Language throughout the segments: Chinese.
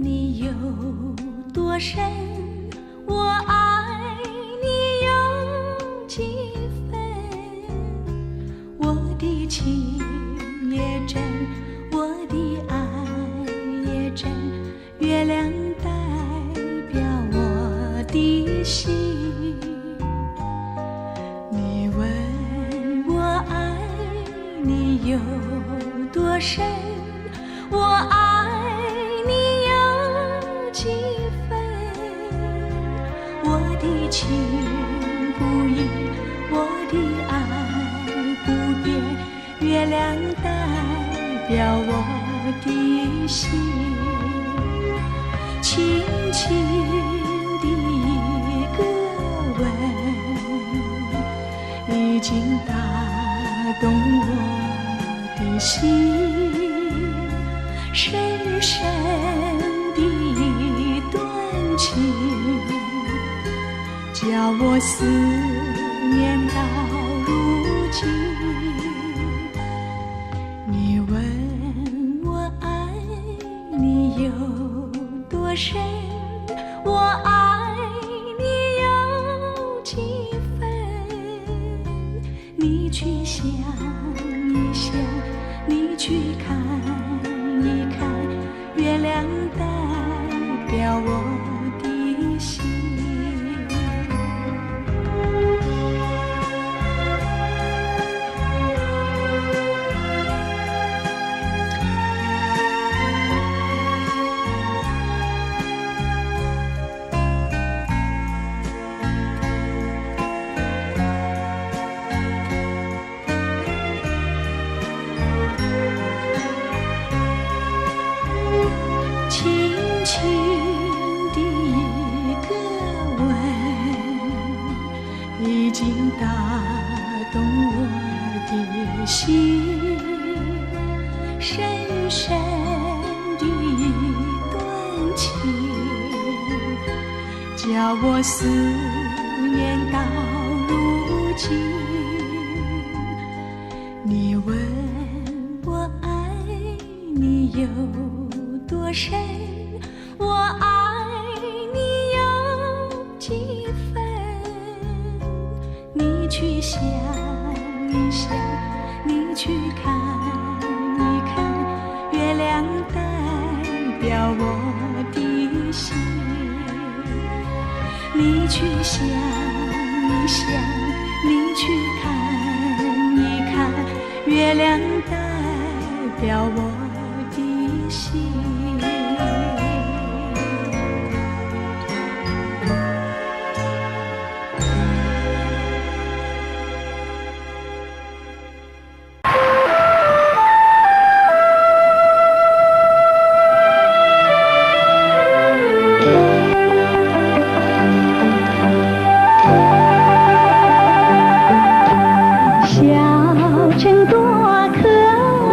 你有多深，我爱你有几分。我的情也真，我的爱也真，月亮代表我的心。你问我爱你有多深，我爱你有几分。我的情不移，我的爱不变，月亮代表我的心。轻轻的一个吻，已经打动我的心。深深的一段情，叫我思念到如今。你问我爱你有多深，我爱你有几分。你去想一想，你去看一看，月亮代表我的心。已经打动我的心，深深的一段情，叫我思念到如今。你问我爱你有多深，我爱你有几分。你去想一想，你去看一看，月亮代表我的心。你去想一想，你去看一看，月亮代表我的心。小城多可爱，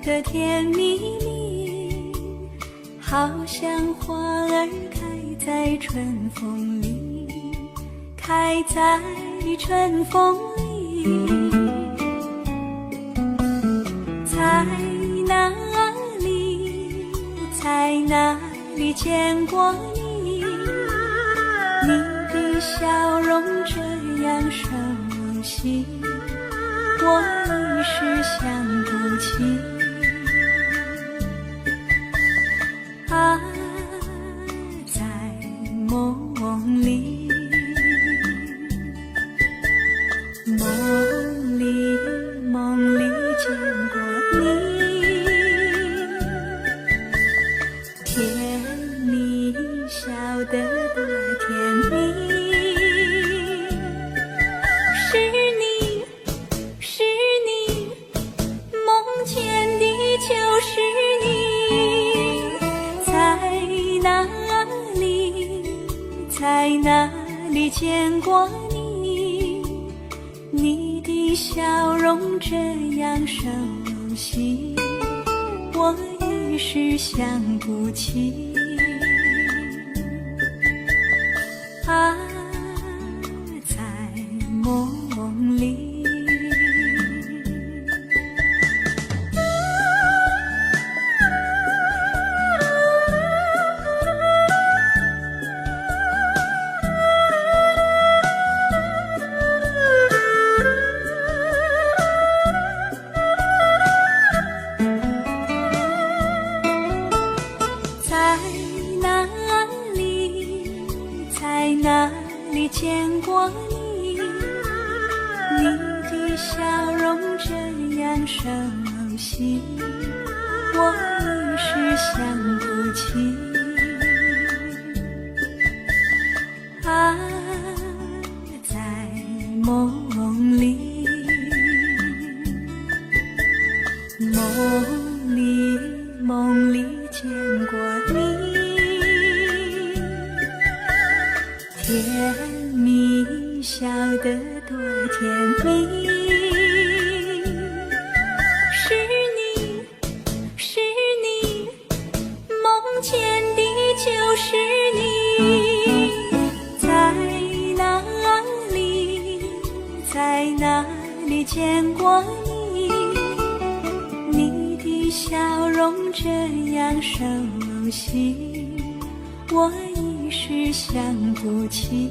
的甜蜜蜜，好像花儿开在春风里，开在春风里。在哪里，在哪里见过你？你的笑容这样熟悉，我一时想不起。啊，在梦里，梦里见过你，甜蜜笑得多甜蜜。是你，梦见的就是你。在哪里见过你？你的笑容这样熟悉，我一时想不起。啊，在梦里。在哪里见过你？你的笑容这样熟悉，我一时想不起。啊，在梦里，梦里见过你。甜蜜笑得多甜蜜。是你，梦见的就是你。在哪里见过你？你的笑容这样熟悉，我一时想不起。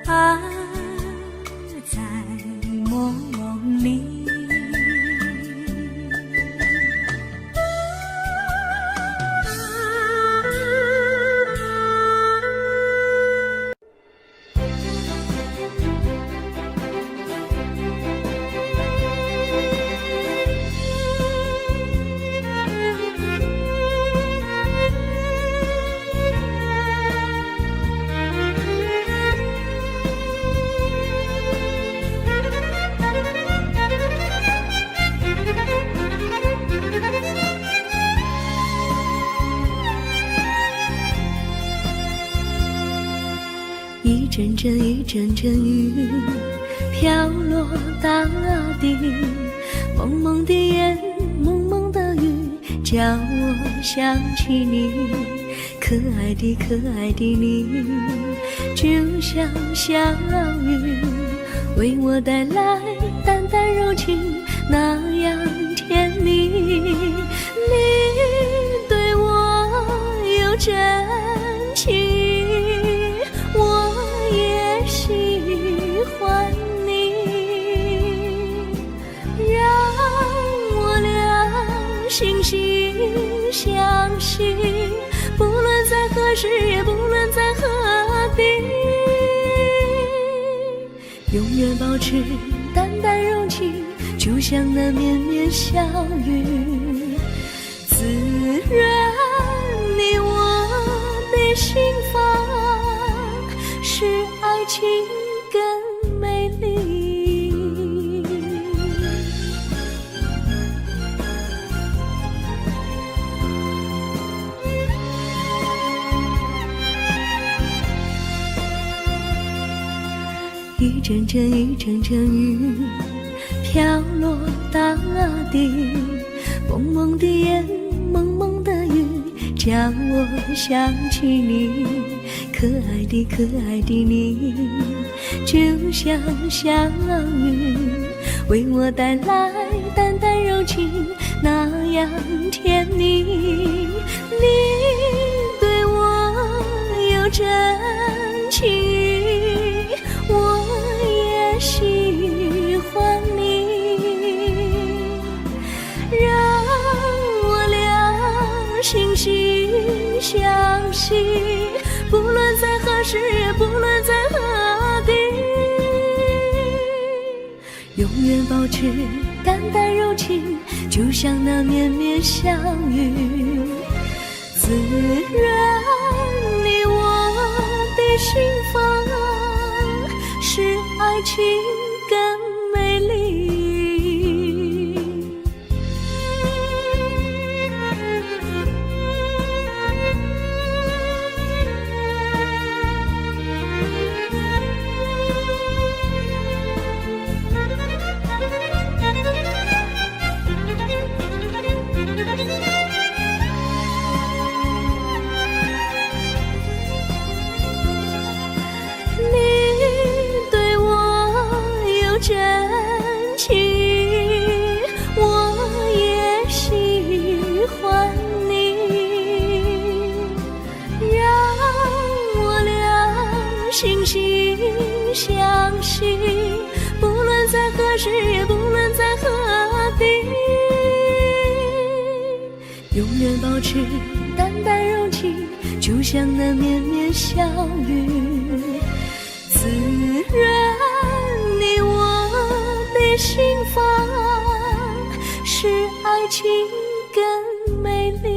啊，在梦里。一阵阵雨飘落大地，蒙蒙的烟，蒙蒙的雨，叫我想起你。可爱的你，就像小雨，为我带来淡淡柔情，那样甜蜜。你对我有真情，我也喜欢你，让我俩惺惺相惜，不论在何时，也不论在何地，永远保持淡淡柔情，就像那绵绵小雨，滋润你我的心房，使爱情更美丽。一阵阵雨飘落大地，蒙蒙的烟，蒙蒙的雨，叫我想起你，可爱的可爱的你，就像相遇，为我带来淡淡柔情，那样甜蜜。你对我有真情，我也喜欢你，让我俩心心相惜，不论在何时，也不论在何地，永远保持淡淡柔情，就像那绵绵相遇，自然你我的心房，使爱情更美丽。真情，我也喜欢你，让我俩心心相惜，不论在何时，也不论在何地，永远保持淡淡柔情，就像那绵绵相遇，自然你我的心房，使爱情更美丽。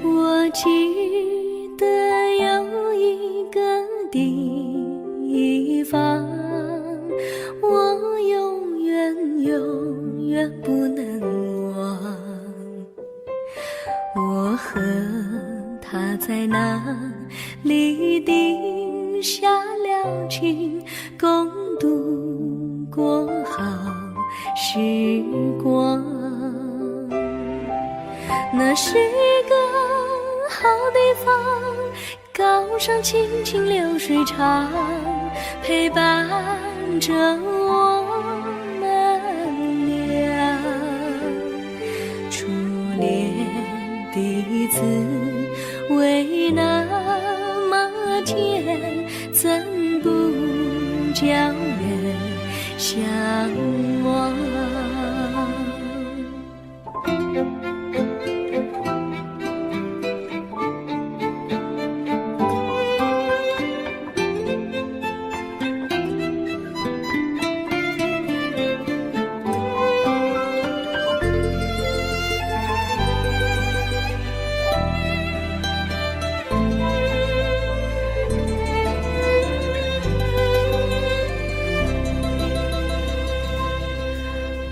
我记得有一个地方，我永远永远不能忘，我和他在那里定下了情，共度过好时光。那是一个好地方，高山青青流水长，陪伴着我们俩。初恋的滋味那么甜，怎不叫人向往？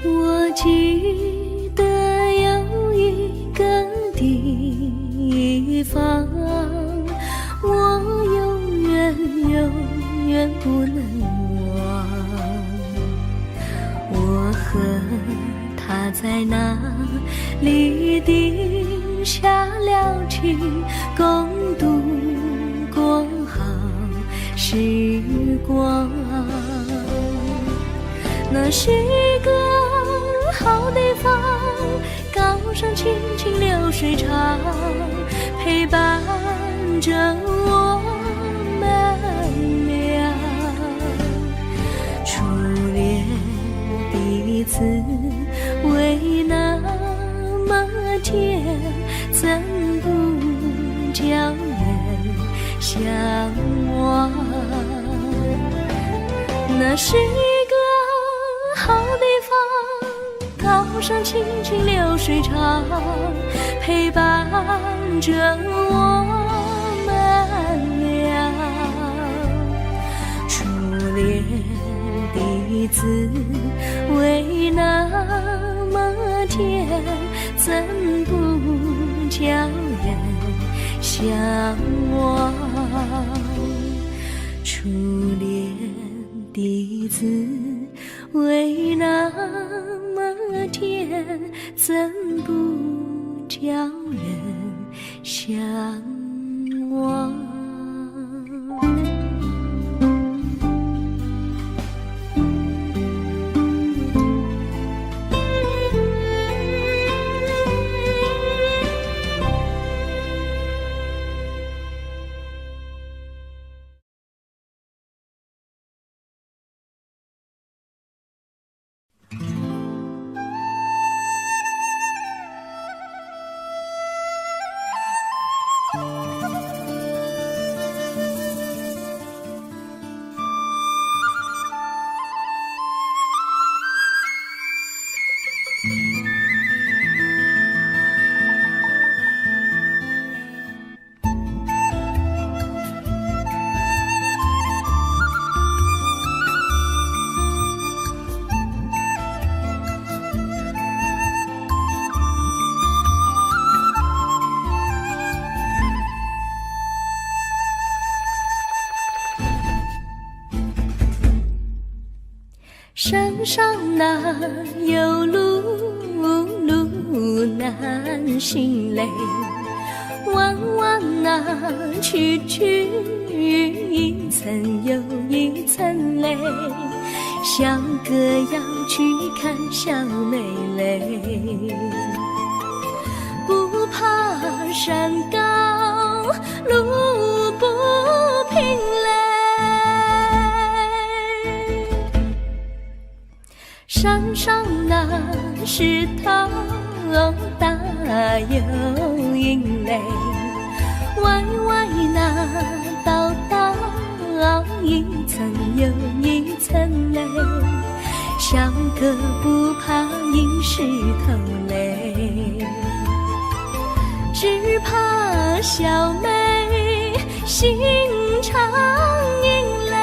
我记得有一个地方，我永远永远不能忘，我和他在那里定下了情，共度过好时光。那是一个好地方，高山青青流水长，陪伴着我们俩。初恋滋味那么甜，怎不叫人向往？那是一个好地方，高山清清流水长，陪伴着我们俩。初恋的滋味那么甜，怎不叫人向往？初恋的滋味那么甜，怎不叫人向往？山上哪有路，路难行嘞，弯弯哪曲曲，一层又一层嘞，小哥要去看小妹嘞，不怕山高路不平嘞，山上那石头大又硬嘞，歪歪那道道一层又一层嘞，小哥不怕硬石头嘞，只怕小妹心肠硬嘞。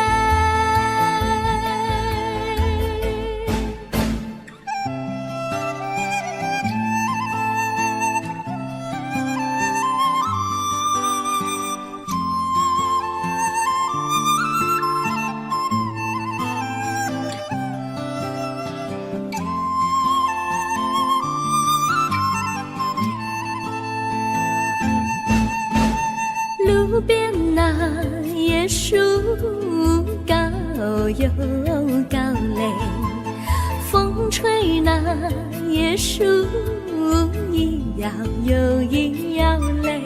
路边那椰树高又高嘞，风吹那椰树一摇又一摇嘞，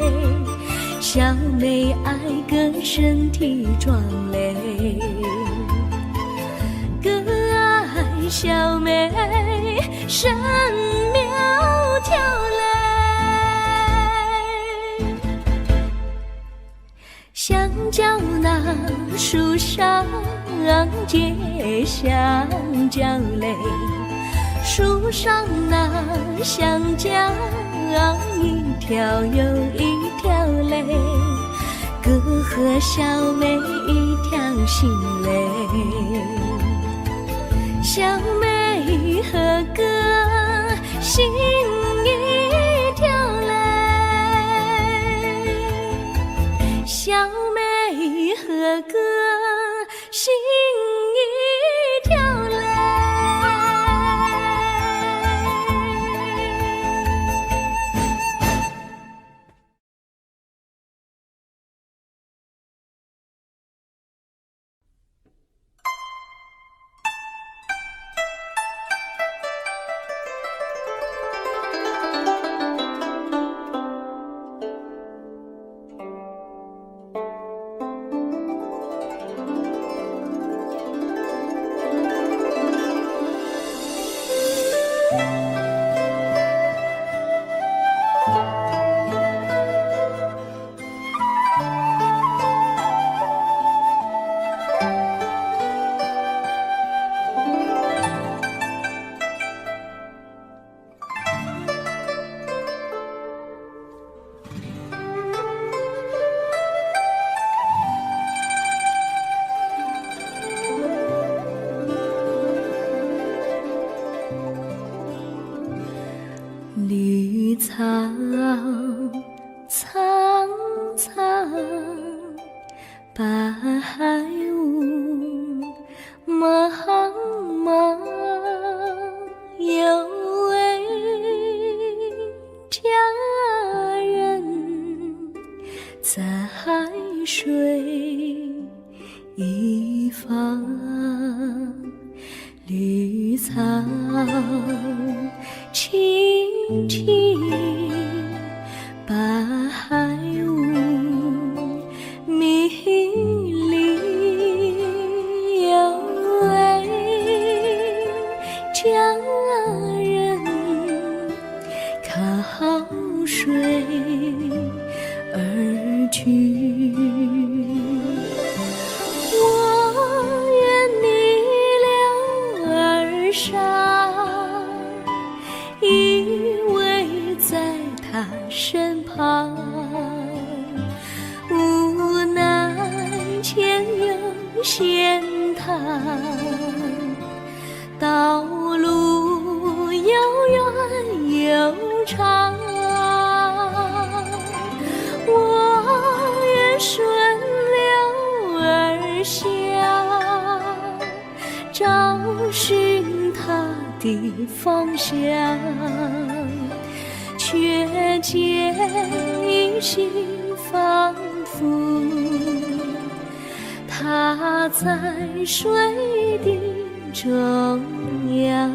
小妹爱个身体壮嘞，哥爱小妹身苗条嘞，香蕉那树上结香蕉嘞，树上那香蕉一条又一条嘞，哥和小妹一条心嘞，小妹和哥心一条嘞，小妹和哥心一条嘞。在水一方，绿草青青，白雾迷离，有位佳人靠水而居。我愿逆流而上，依偎在他身旁，无奈前有险滩，道路又远又长，我愿顺流而下，找寻他的方向，却见一心仿佛他在水的中央。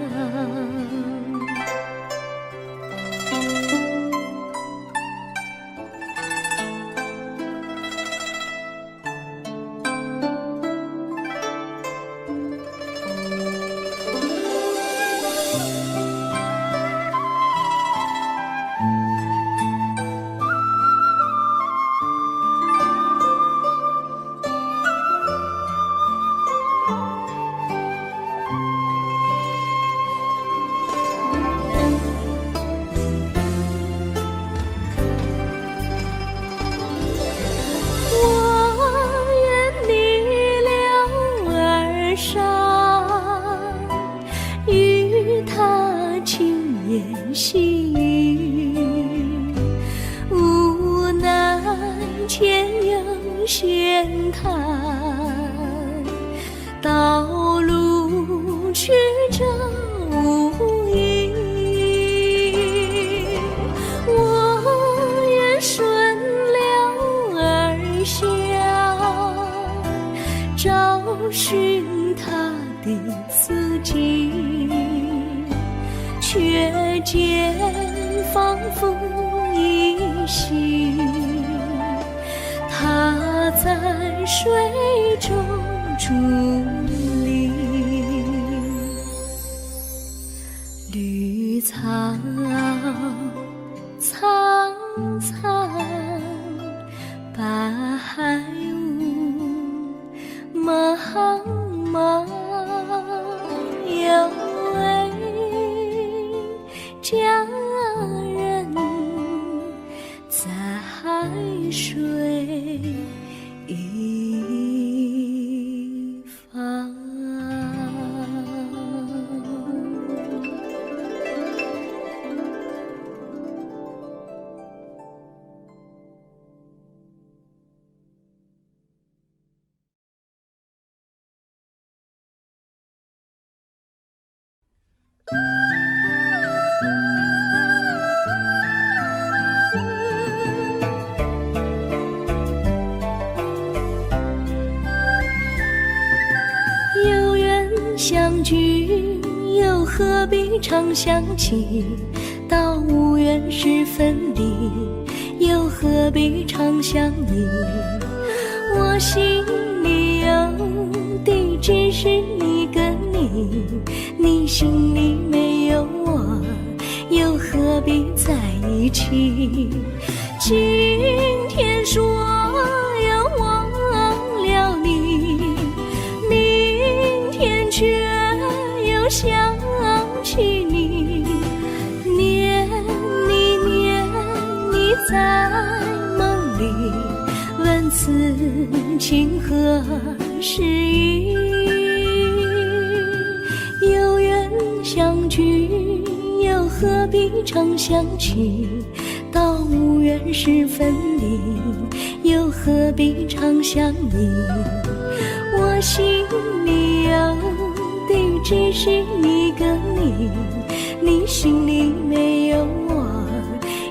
细雨，无奈前有险滩，道路曲折无依，我愿顺流而下，找寻他的足迹，却见仿佛依稀，他在水中伫立。绿草苍苍，白雾茫茫，有位佳人在水一方。有缘相聚，又何必常相期？到无缘时分离，又何必常相依？我心里有的只是一个你，你心里没有我，又何必在一起？今天说要忘了你，明天却又想起你，念你在梦里，问此情何时已？有缘相聚，又何必常相期？到无缘时分离，又何必常相依？我心里有的只是一个你，你心里没有我，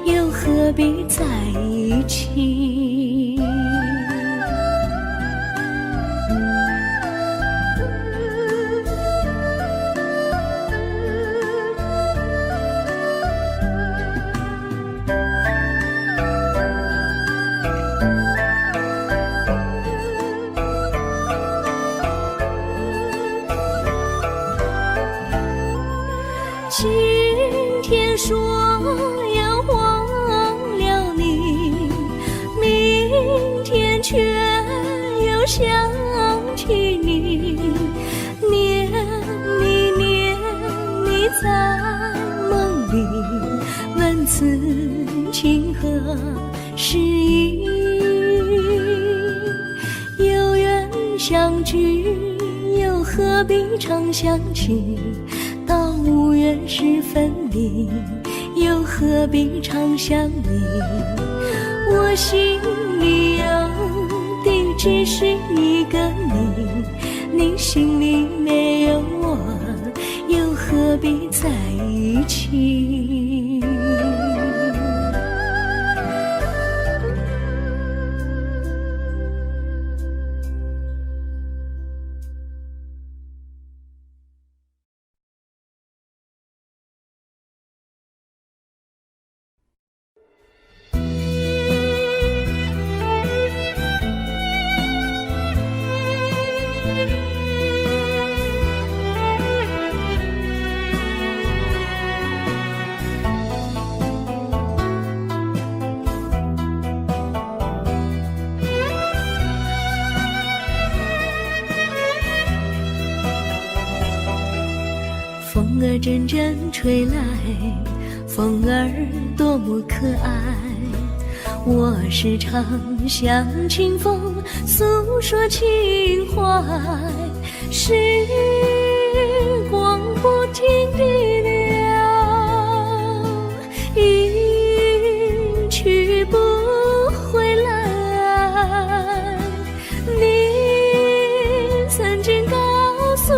又何必在一起？想起你，念你在梦里，问此情何时已？有缘相聚，又何必常想起？到无缘时分离，又何必常想你？我心里有的只是一个你，你心里没有我，又何必在一起？风儿阵阵吹来，风儿多么可爱。我时常向清风诉说情怀，时光不停地流，一去不回来。你曾经告诉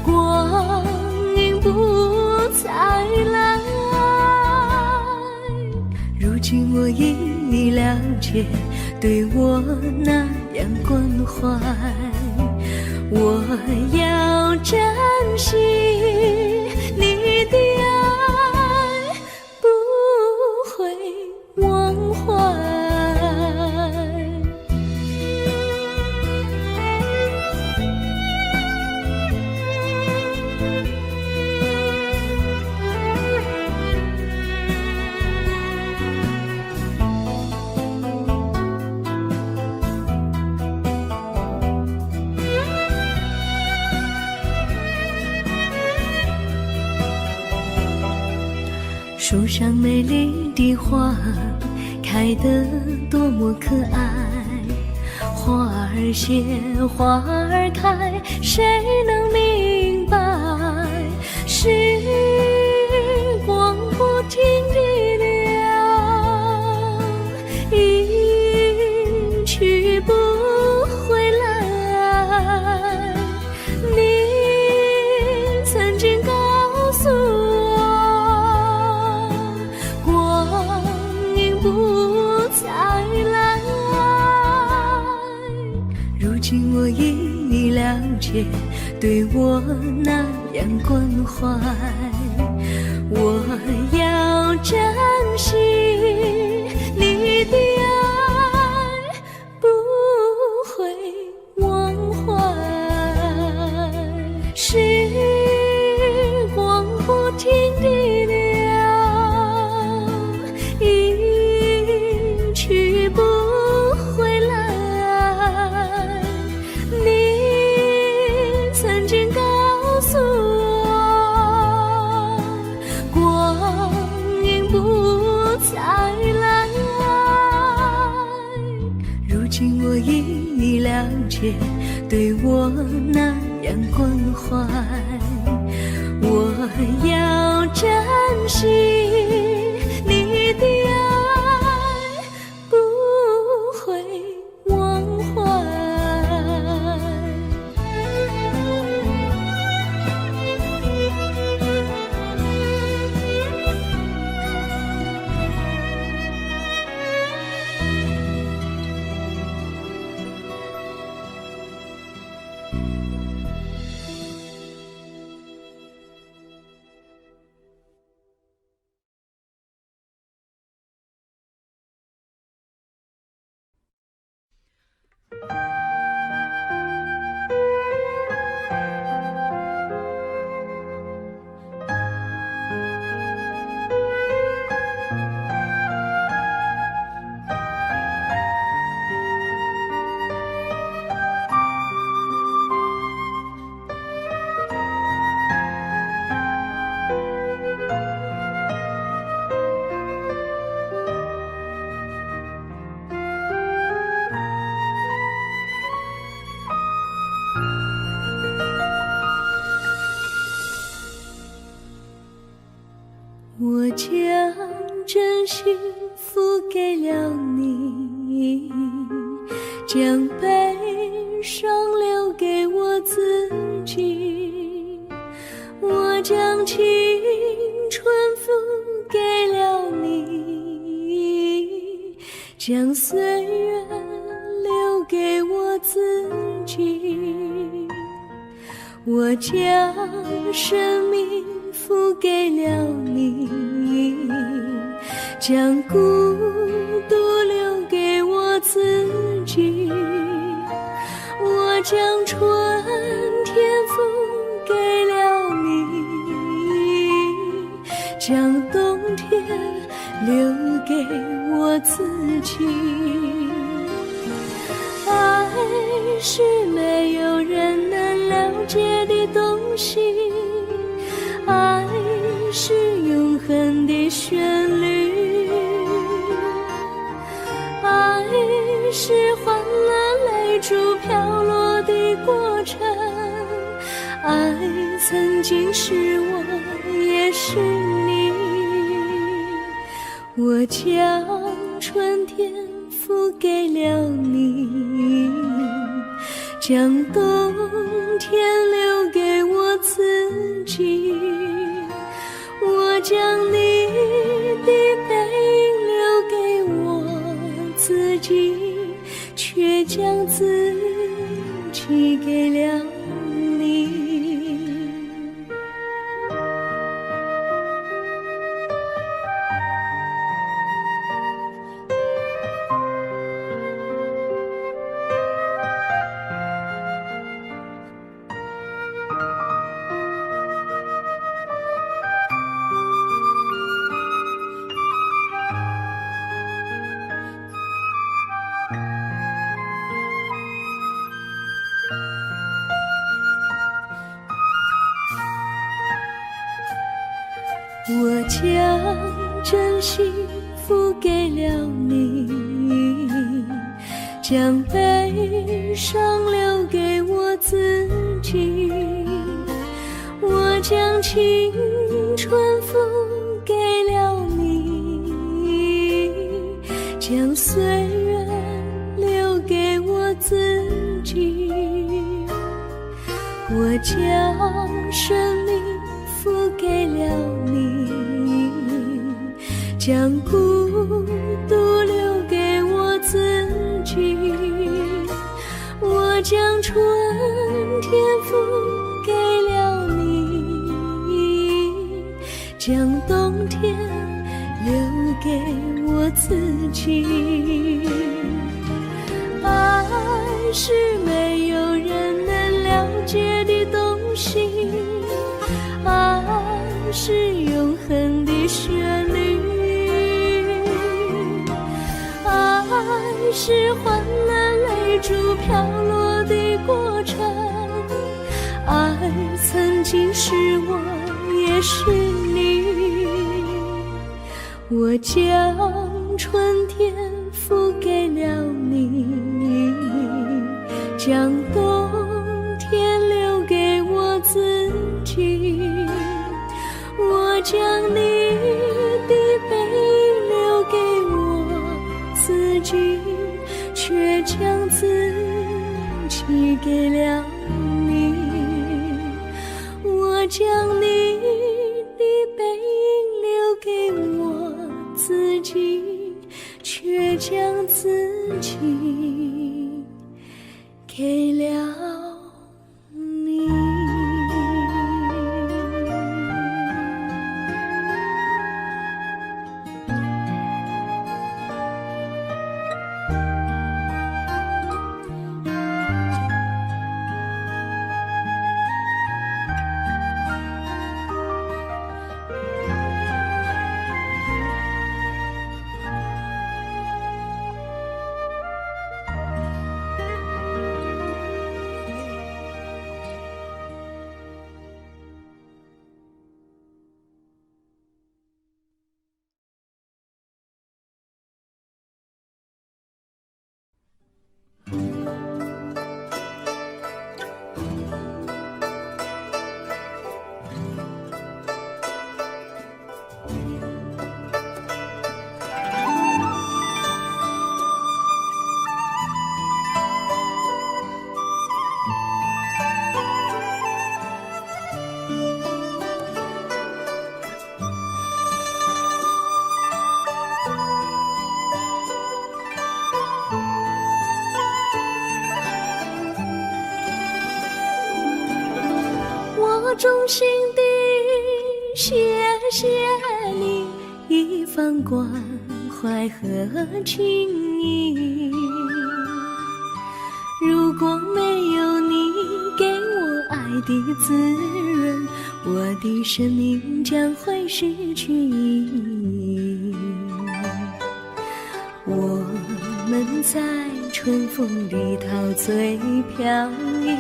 我，光阴不再来。如今我已了解，对我那样关怀，我要珍惜你的爱，不会忘怀。树上美丽的花开得多么可爱，花儿谢，花儿开，谁能明白？时光不停地流，一去不回来。你曾经告诉我，光阴不再来。如今我已了解，对我那样关怀，我要珍惜你的爱，不会忘怀。时光不停地流，一去不回来。你曾经告诉我，光阴不再来。如今我已了解，对我那样关怀，我要珍惜你的爱，不会忘怀。真心付给了你，将悲伤留给我自己。我将青春付给了你，将岁月留给我自己。我将生命付给了你，将孤独留给我自己。我将春天付给了你，将冬天留给我自己。爱是没有人能了解的东西，爱是永恒的旋律，爱是换了泪珠飘落的过程，爱曾经是我也是你。我将春天付给了你，将冬天留给我自己。我将你的背影留给我自己，却将自己给了你。我将真心付给了你，将悲伤留给我自己。我将青春付给了你，将岁月留给我自己。我将生命付给了你，将孤独留给我自己。我将春天付给了你，将冬天留给我自己。爱是没有人能了解的东西，爱是永恒的旋律，爱是换了泪珠飘落的过程，爱曾经是我也是你。我将春天付给了你，将冬天留给我自己。我将你的背影留给我自己，却将自己给了你。我将你的背影留给我自己，却将自己给了你。衷心地谢谢你一番关怀和情谊。如果没有你给我爱的滋润，我的生命将会失去意义。我们在春风里陶醉飘逸，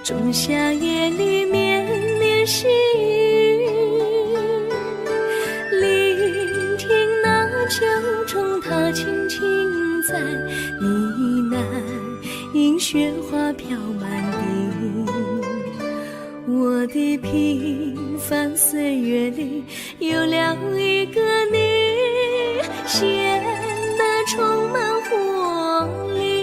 仲夏夜里绵绵细雨，聆听那秋虫它轻轻在呢喃，迎雪花飘满地。我的平凡岁月里有了一个你，显得充满活力。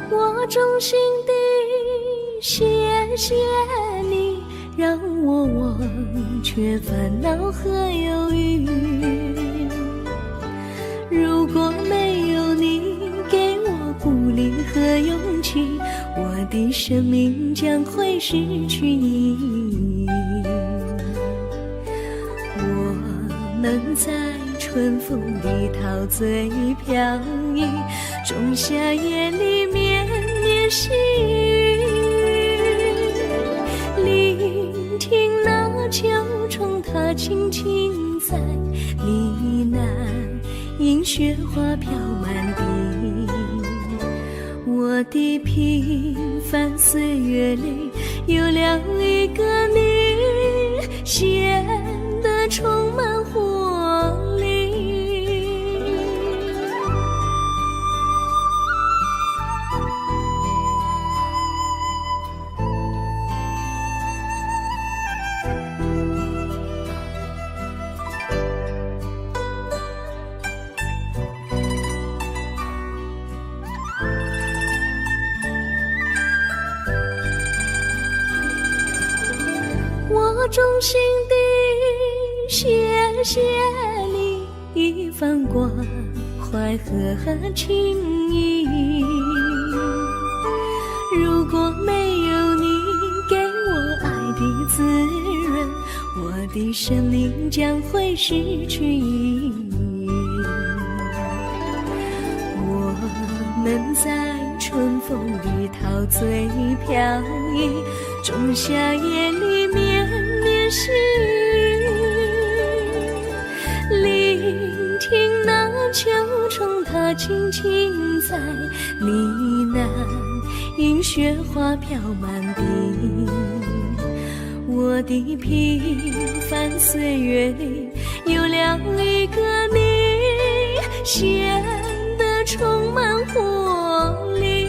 我衷心地谢谢你，让我忘却烦恼和忧郁。如果没有你给我鼓励和勇气，我的生命将会失去意义。我们在春风里陶醉飘逸，仲夏夜里绵绵细雨，聆听那秋虫它轻轻在呢喃，迎雪花飘满地。我的平凡岁月里有了一个你，显得充满活力。我衷心地谢谢你一番关怀和情谊。如果没有你给我爱的滋润，我的生命将会失去意义。我们在春风里陶醉飘逸，仲夏夜里绵绵细雨，聆听那秋虫它轻轻在呢喃，迎雪花飘满地。我的平凡岁月里有了一个你，显得充满活力。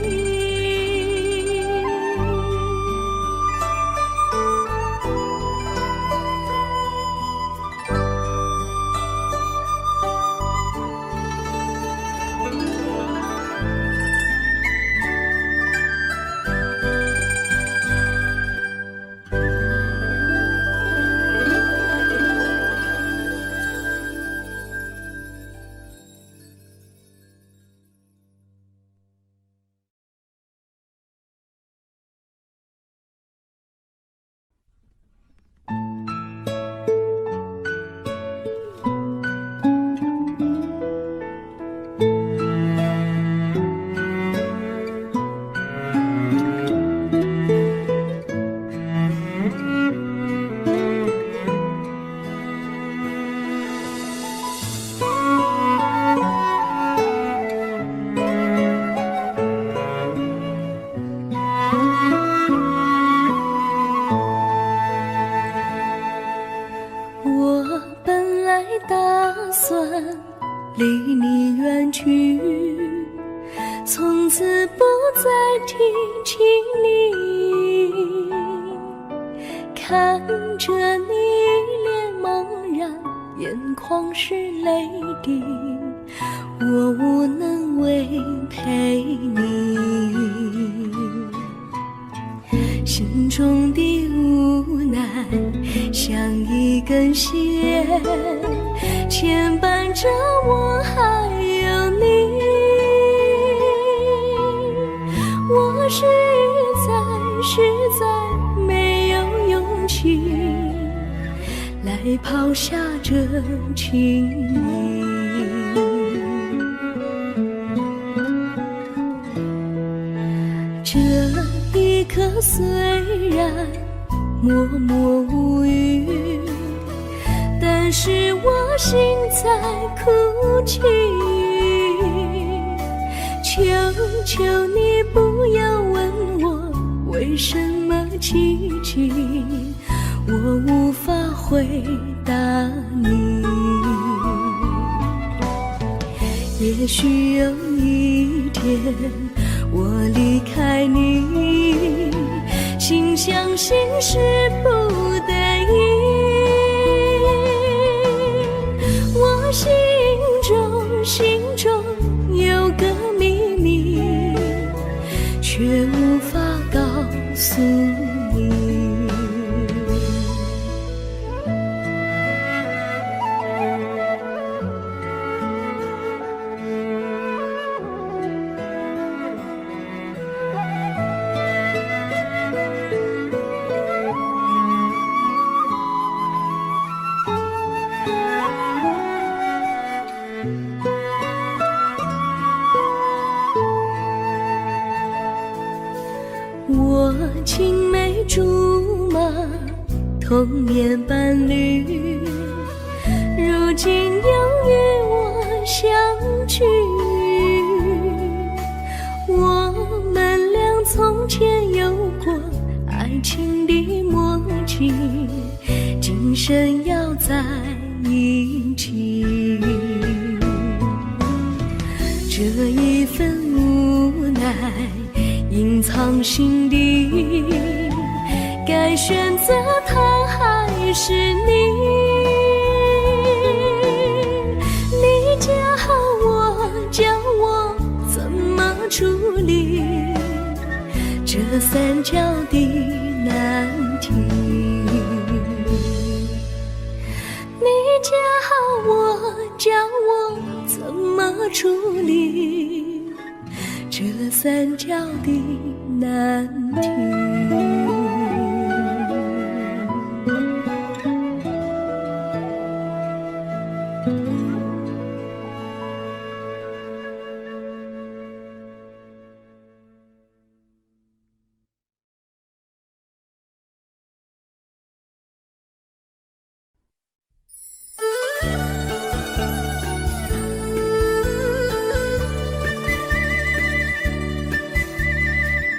离你远去，从此不再提起你。看着你脸茫然，眼眶往事泪滴，我无能为陪你。心中的无奈像一根线，牵绊着我还有你。我实在没有勇气来抛下这情谊。这一刻虽然默默无语，但是我心在哭泣。求求你不要问我为什么奇迹，我无法回答你。也许有一天我离开你，心相信是不得已。我心中有个秘密，却无法告诉你。我青梅竹马，童年伴侣，如今又与我相聚。我们俩从前有过爱情的默契，今生要在一起。这一份无奈隐藏心底，该选择他还是你？你教我怎么处理这三角的难题？你教我怎么处理这三角的难题？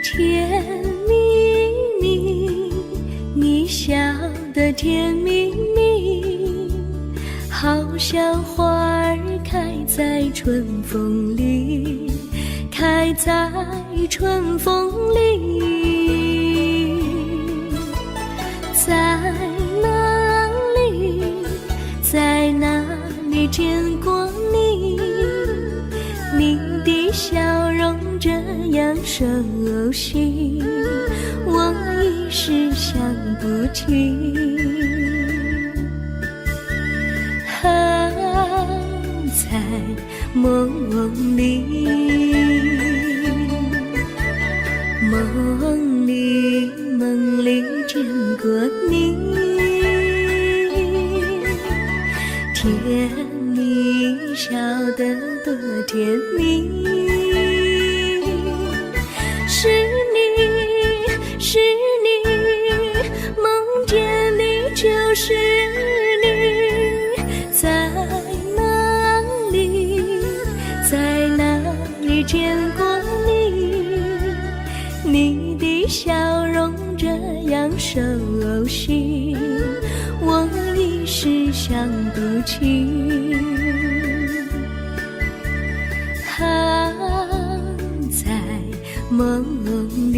甜蜜蜜，你笑得甜蜜蜜，好像花儿开在春风里，开在春风里。在哪里，在哪里见过你？你的笑容这样熟悉，我一时想不起。在梦里，梦里见过你，甜蜜笑得多甜蜜。是你，梦见你就是你，在哪里见过你？你的笑容这样熟悉，我一时想不起。在梦里。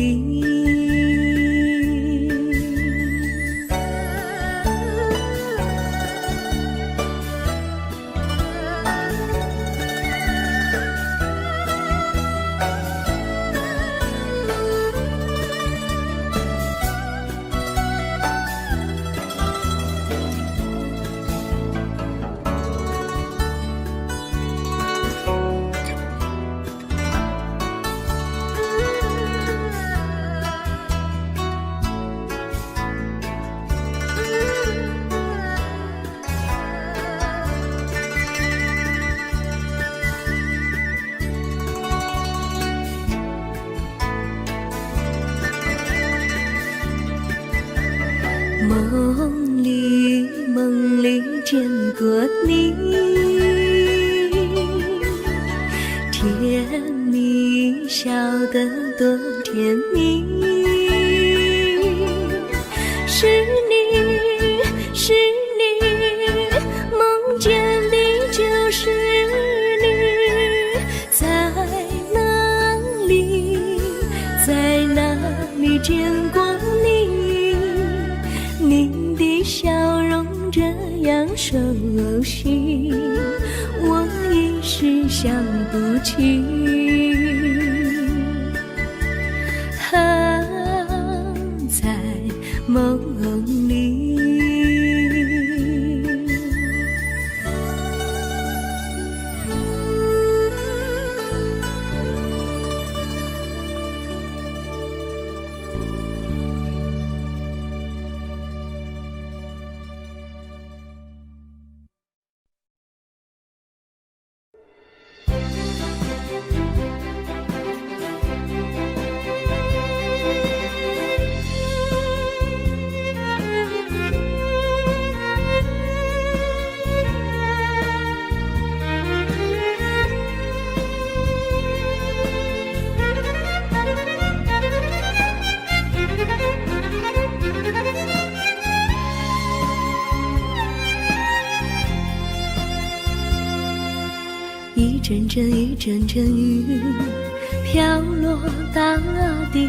梦里见过你，甜蜜笑得多甜蜜，是你是你，梦见的就是你，在哪里见过你？你的笑容这样熟悉，我一时想不起。在梦里。一阵阵雨飘落大地，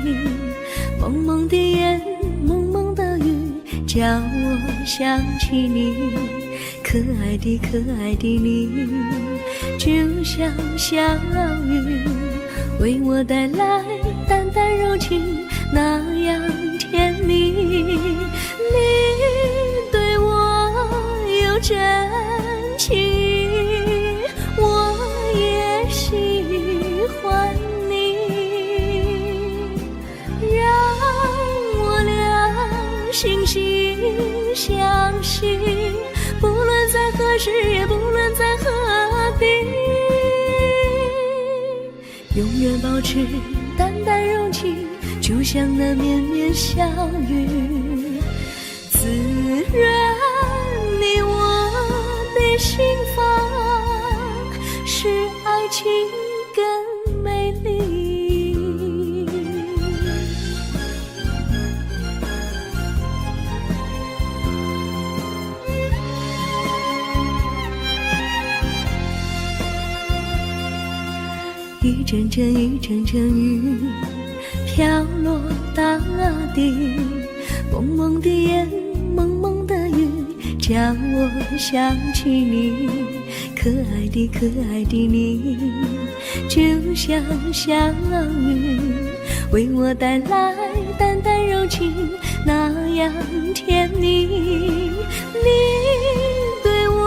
蒙蒙的烟，蒙蒙的雨，叫我想起你。可爱的你，就像小雨，为我带来淡淡柔情，那样甜蜜。你对我有真情，我也喜欢你，让我俩惺惺相惜，不论在何时，也不论在何地，永远保持淡淡柔情，就像那绵绵小雨，滋润你我的心房，使爱情更美丽。一阵阵雨飘落大地，蒙蒙的烟，蒙蒙的雨，叫我想起你。可爱的你，就像小雨，为我带来淡淡柔情，那样甜蜜。你对我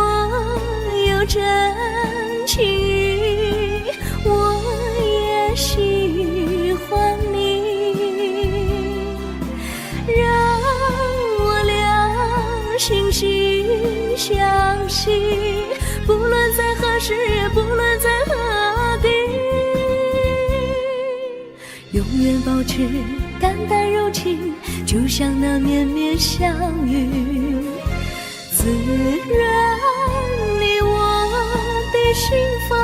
有真情，我也喜欢你，让我俩惺惺相惜，不论在何时，也不论在何地，永远保持淡淡柔情，就像那绵绵小雨，滋润你我的心房，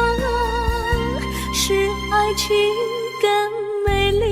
使爱情更美丽。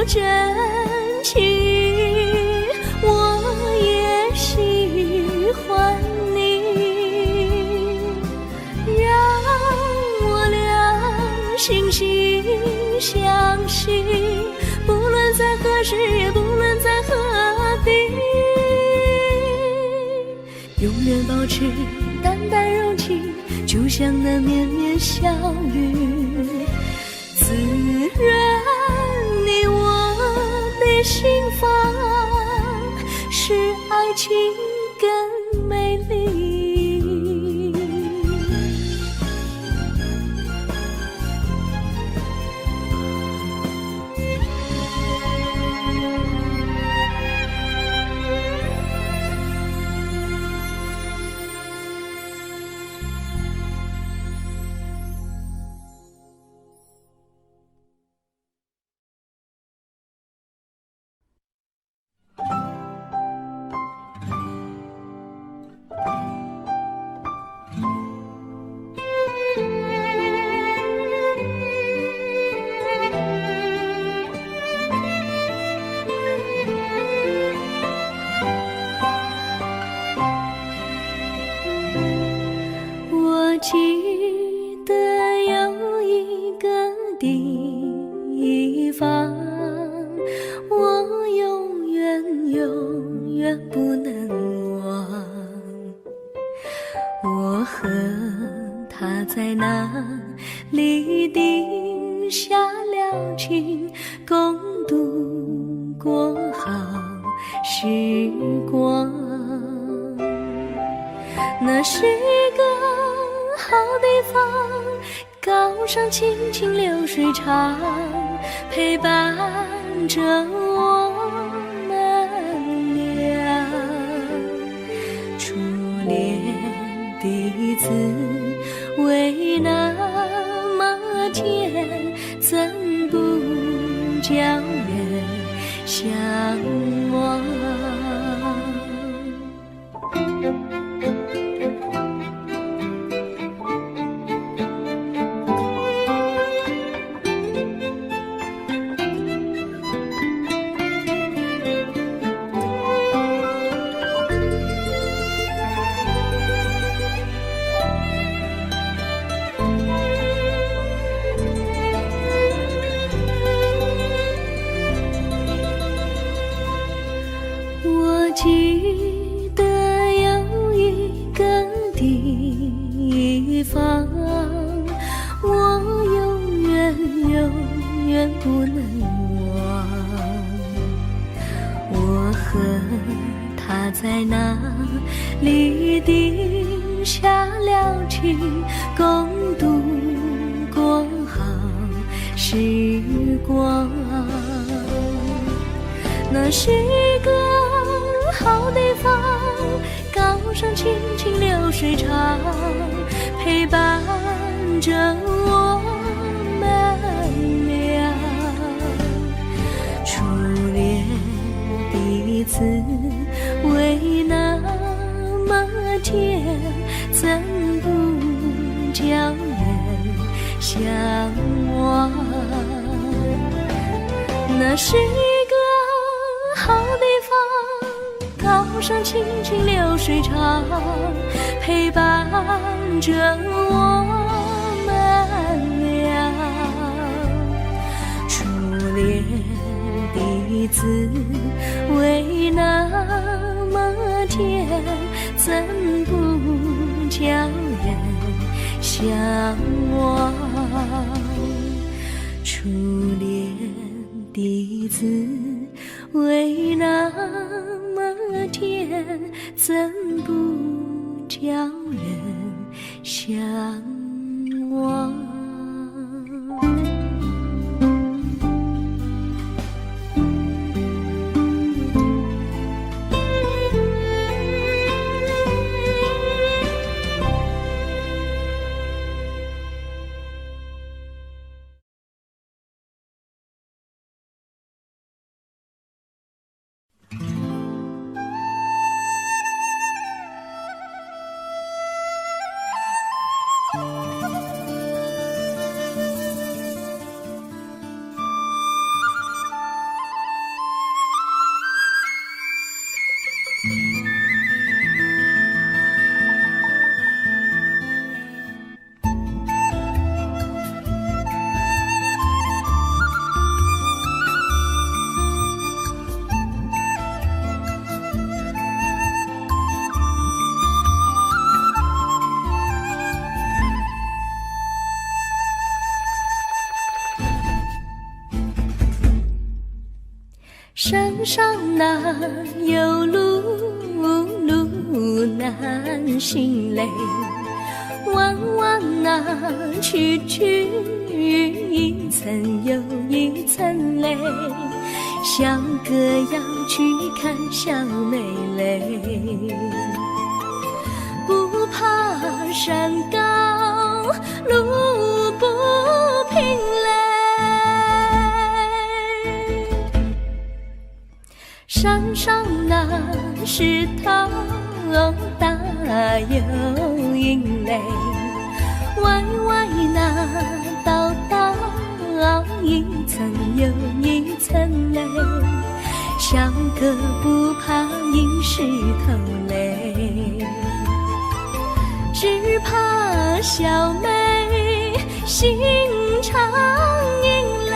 真情，我也喜欢你，让我俩惺惺相惜，不论在何时，也不论在何地，永远保持淡淡柔情，就像那绵绵小雨，滋润你我的心房，使爱情更美丽。我记得有一个地方，我永远不能忘。我和他在那里定下了情，共度过好时光。那是个好地方，高山青青流水长，陪伴着我们俩。初恋的滋味那么甜，怎不叫人向往？我记得有一个地方，我永远不能忘。我和他在那里定下了情，共度过好时光。那是个好地方，高山青青流水长，陪伴着我们俩。初恋的滋味那么甜，怎不叫人向往？那是好地方，高山青青流水长，陪伴着我们俩。初恋的滋味那么甜，怎不叫人向往？初恋的滋味那么甜，怎不叫人向往？山上哪有路，路哪心累。弯弯那曲曲，一层又一层泪。小哥要去看小妹妹，不怕山高路不平嘞。山上那石头大又阴雷，歪歪那道道一层又一层泪。小哥不怕硬石头累，只怕小妹心肠阴雷。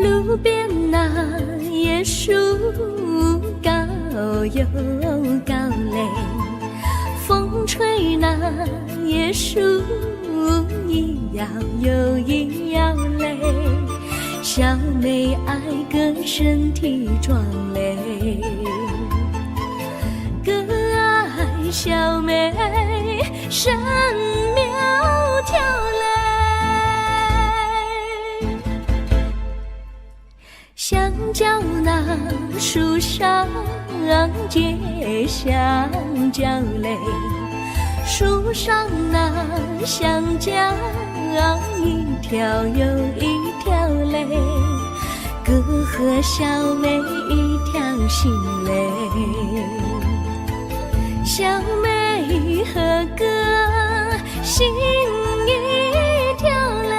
路边那椰树高又高嘞，风吹那椰树一摇又一摇嘞。小妹爱个身体壮嘞，哥爱小妹身苗条嘞。香蕉那树上结香蕉嘞，树上那香蕉一条又一条嘞，哥和小妹一条心嘞。小妹和哥心一条嘞，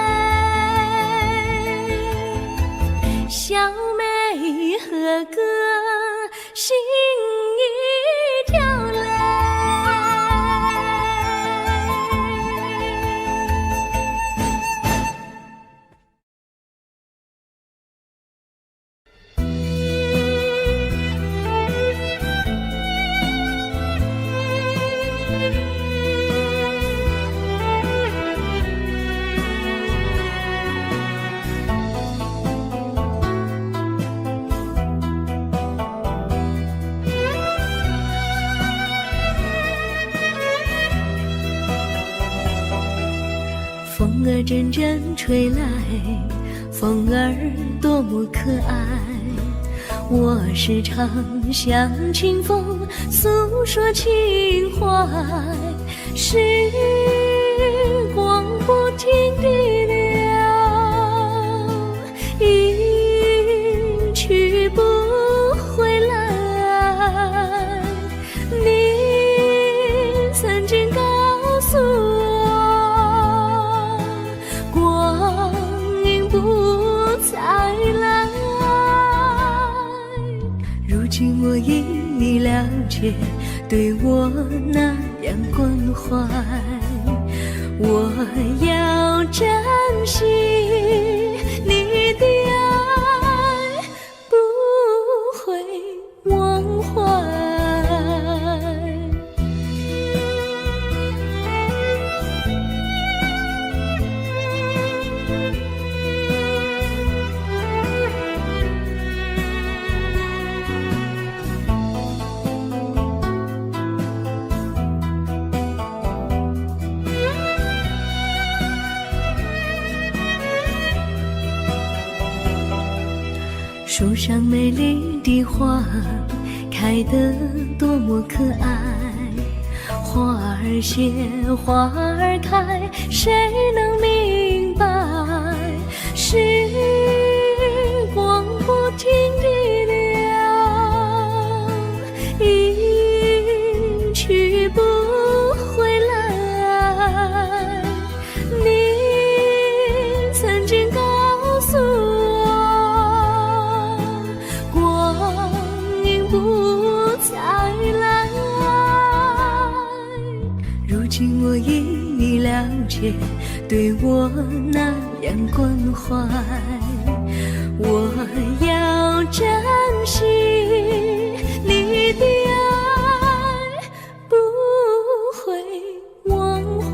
小妹和哥心一条嘞。风儿阵阵吹来，风儿多么可爱。我时常向清风诉说情怀，时光不停地流，一去不回来。你曾经告诉我，光阴不再来。如今我已了解，对我那样关怀，我要珍惜你的爱，不会忘怀。树上美丽的花开得多么可爱，花儿谢花儿开，谁能明白？时光不停地流，一去不回来。你曾经告诉我，光阴不再来。如今我已你了解，对我那样关怀，我要珍惜你的爱，不会忘怀。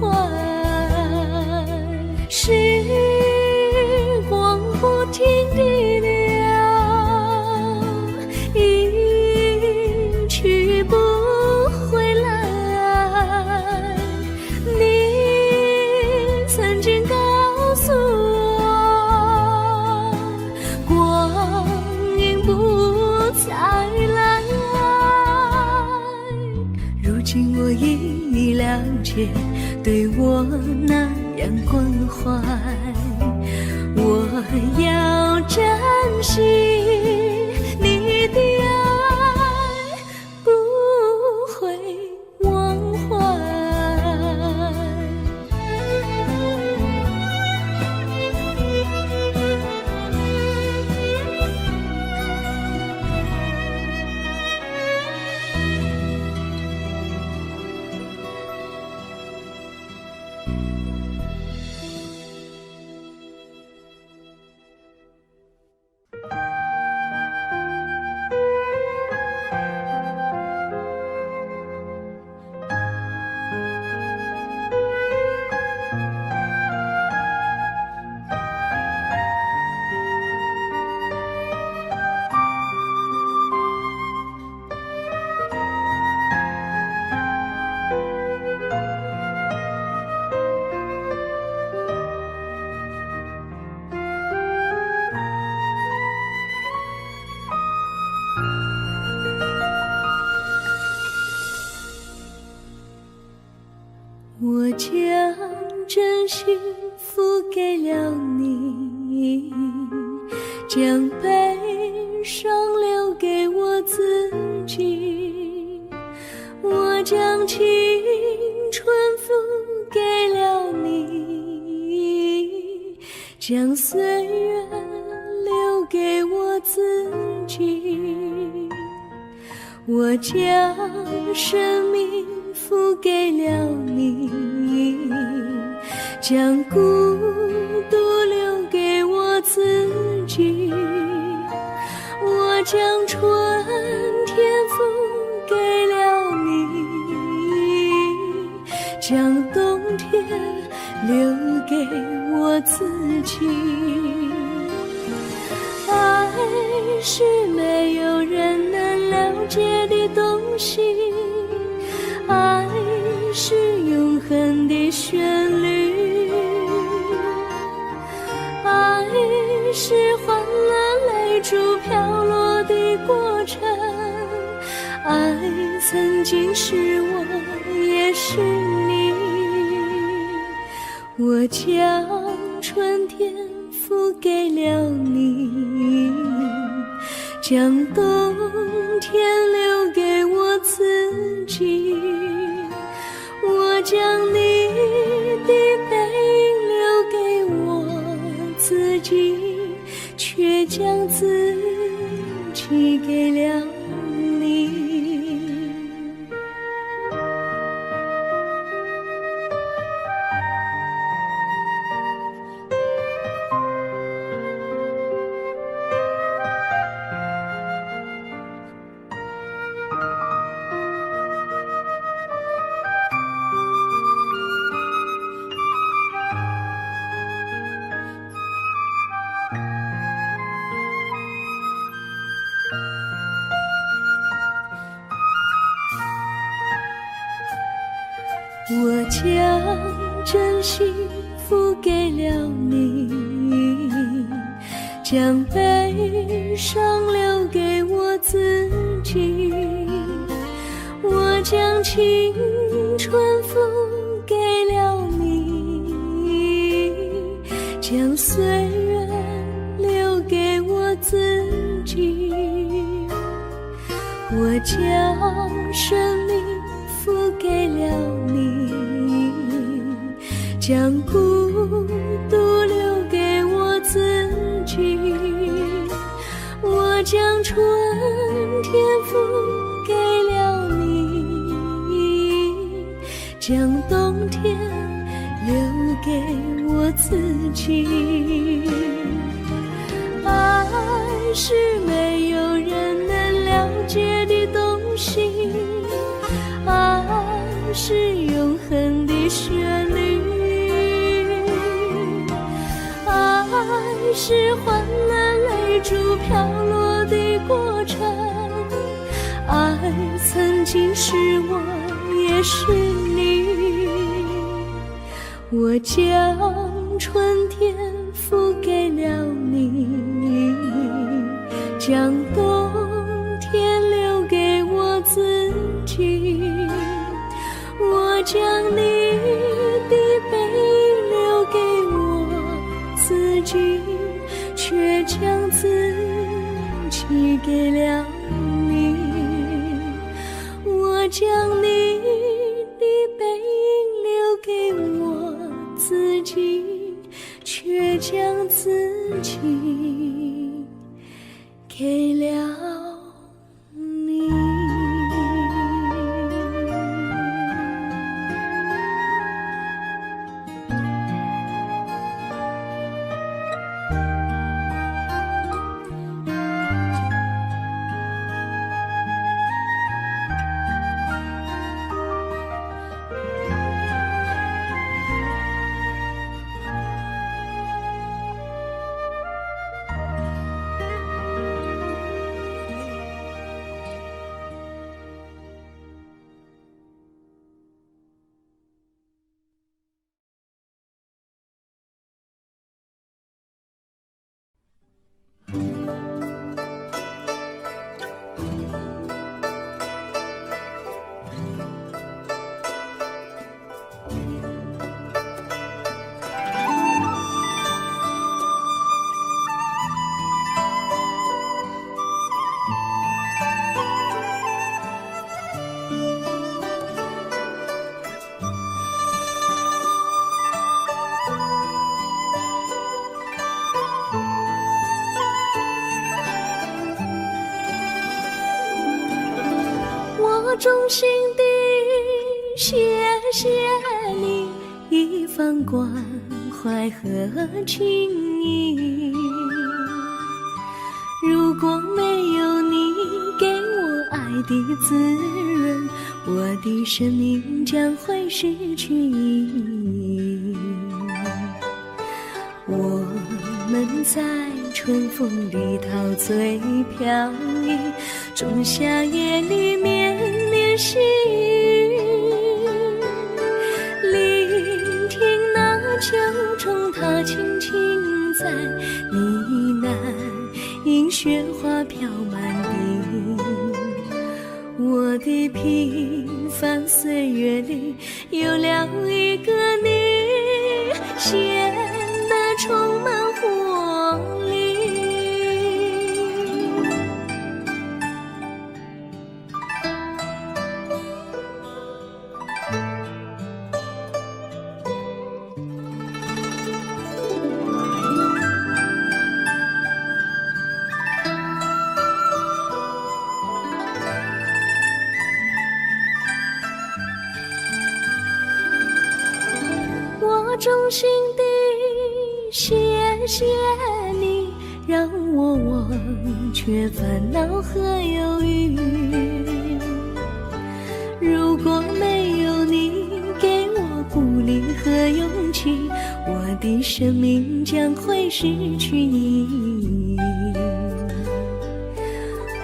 时光不停地流，一去不回来。你曾经告诉我，光阴不再来。如今我因你了解，对我那样关怀，我要珍惜你的爱，不会忘怀。我将真心付给了你，将悲伤留给我自己。我将青春付给了你，将岁月留给我自己。我将生命付给了你，将孤独留给我自己。我将春天付给了你，将冬天留给我自己。爱是没有人能了解的东西，爱是永恒的旋律，爱是欢乐泪珠飘落的过程，爱曾经是我也是你。我将春天付给了你，将冬天留给我自己。我将你的背影留给我自己，却将自己给了你。我将真心付给了你，将悲伤留给我自己。我将青春付给了你，将岁月留给我自己。我将生命付给了你，将孤独留给我自己。我将春天付给了你，将冬天自己。爱是没有人能了解的东西，爱是永恒的旋律，爱是换了泪珠飘落的过程，爱曾经是我也是你，我将春天付给了你，将冬天留给我自己，我将你的背影留给我自己，却将自己给了你，我将你的背影留给我自己，却将自己给了你。我衷心地谢谢你一番关怀和情谊，如果没有你给我爱的滋润，我的生命将会失去意义。我们在春风里陶醉飘逸，仲夏夜里绵绵细雨，聆听那秋虫它轻轻在呢喃，迎雪花飘满地。我的平凡岁月里有了一个你，显得充满活力。我衷心地谢谢你，让我忘却烦恼和忧郁。如果没有你给我鼓励和勇气，我的生命将会失去意义。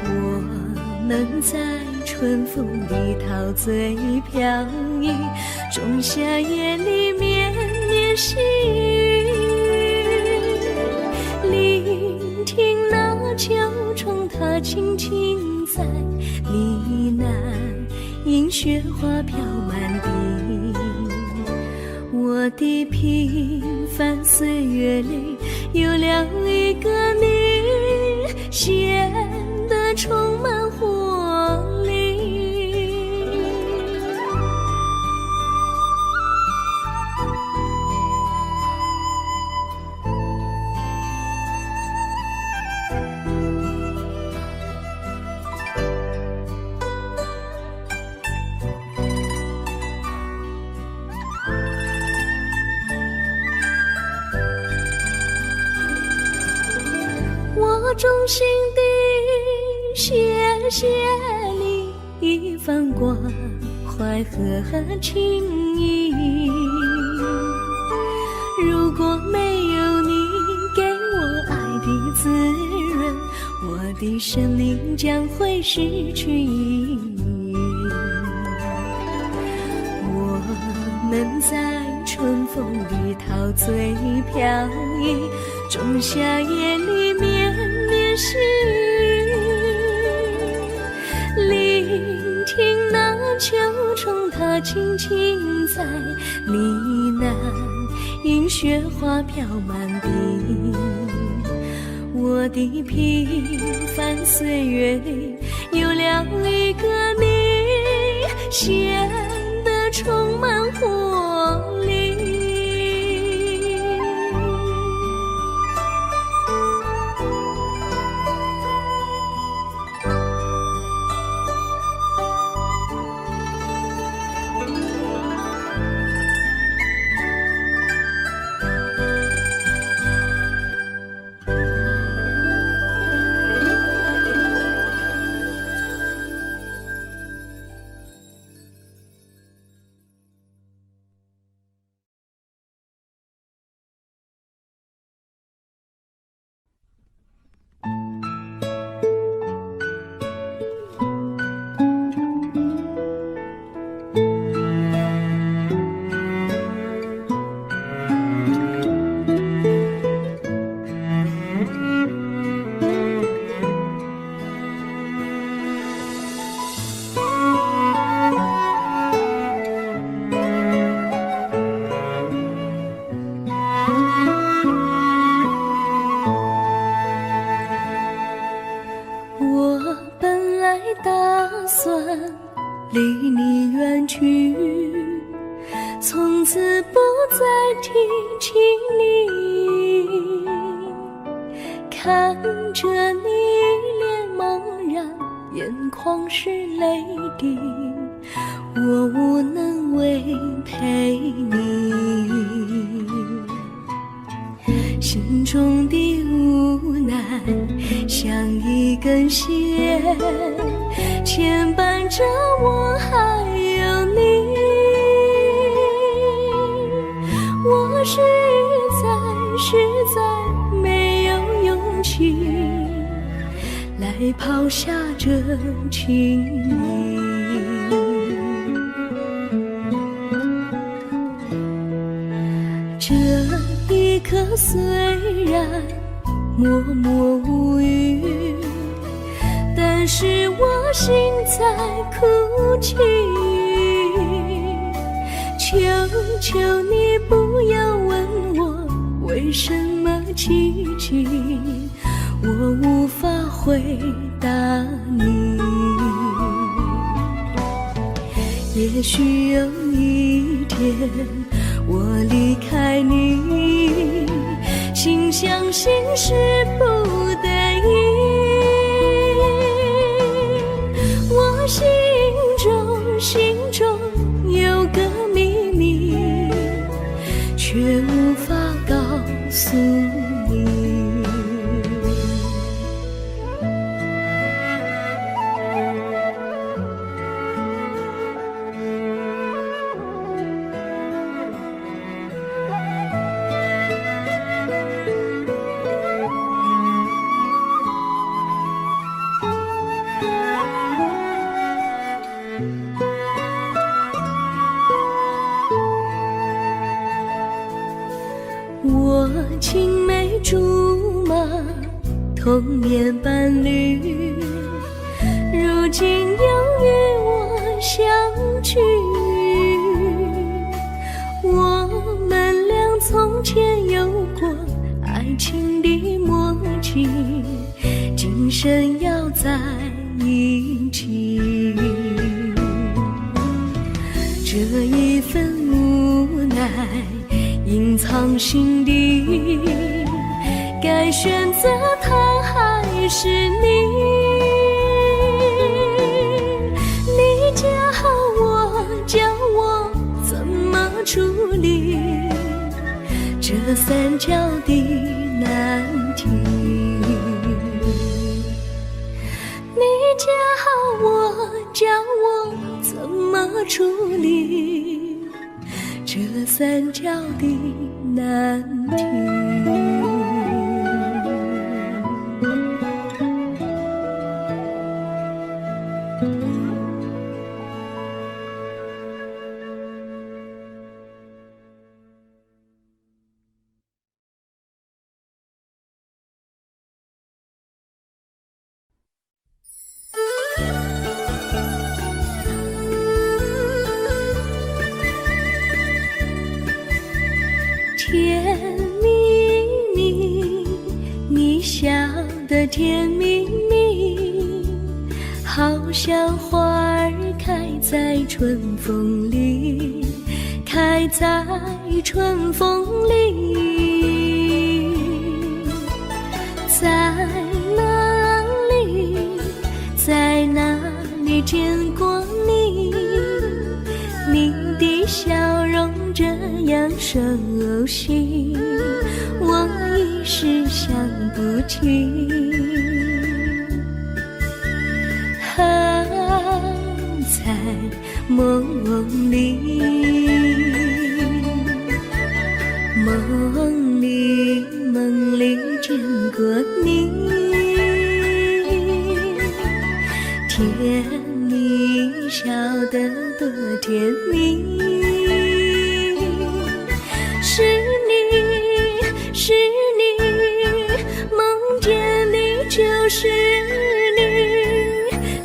我们在春风里陶醉飘逸，仲夏夜里绵绵细雨，聆听那秋虫它轻轻在呢喃，迎雪花飘满地。我的平凡岁月里有了一个你，显得充满活力。衷心地谢谢你一番关怀和情谊。如果没有你给我爱的滋润，我的生命将会失去意义。我们在春风里陶醉飘逸，仲夏夜里绵绵细雨，聆听那秋虫它轻轻在呢喃，迎雪花飘满地。我的平凡岁月里有了一个你，显得充满活力。离你远去，从此不再提起你。看着你脸茫然，眼眶是泪滴，我无能为陪你。心中的无奈像一根线，牵绊着我还有你。我实在没有勇气来抛下这情谊。这一刻虽然默默无语，但是我心在哭泣。求求你不要问我为什么奇迹，我无法回答你。也许有一天我离开你，心相信是不得已。我心中有个秘密，却无法告诉你。我青梅竹马，童年伴侣，如今又与我相聚。我们俩从前有过爱情的默契，今生要在一起。这一份无奈隐藏心底，该选择他还是你？你教我怎么处理这三角的难题。处理这三角的难题。甜蜜蜜，你笑得甜蜜蜜，好像花儿开在春风里，开在春风里。在哪里，在哪里见过你？你的笑容这样熟悉，我一时想不起。在梦里，梦里见过你，甜蜜笑得多甜蜜。是你，是你，梦见你就是你。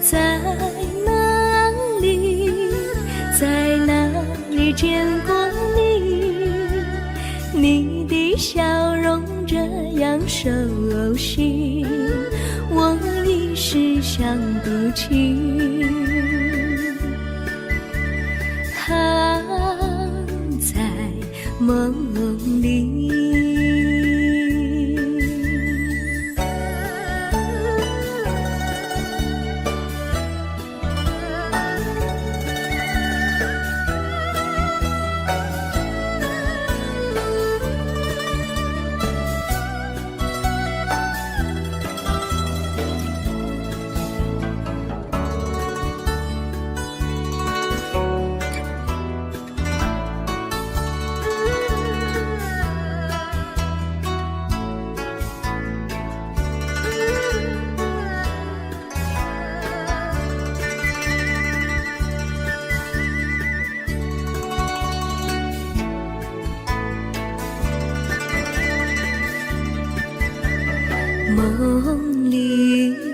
在哪里，在哪里见过你？你的笑容这样熟悉，我一时想不起。在梦里。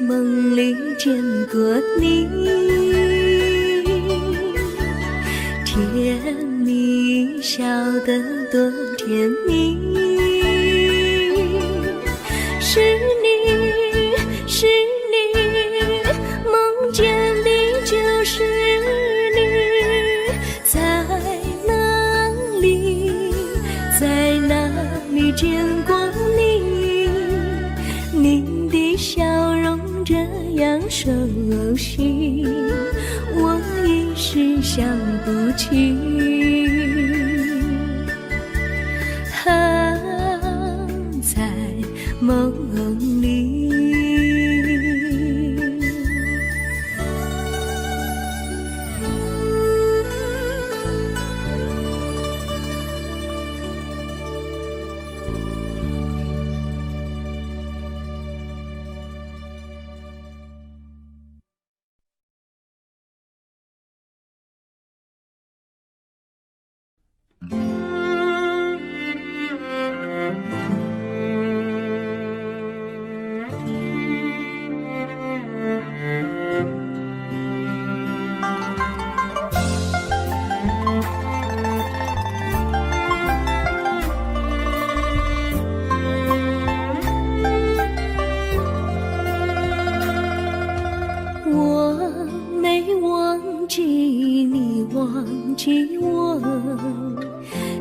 梦里见过你，甜蜜笑得多甜蜜。是你，是你，梦见的就是你。在哪里，在哪里见过你？你的笑容这样熟悉，我一时想不起。在梦里。忘记我，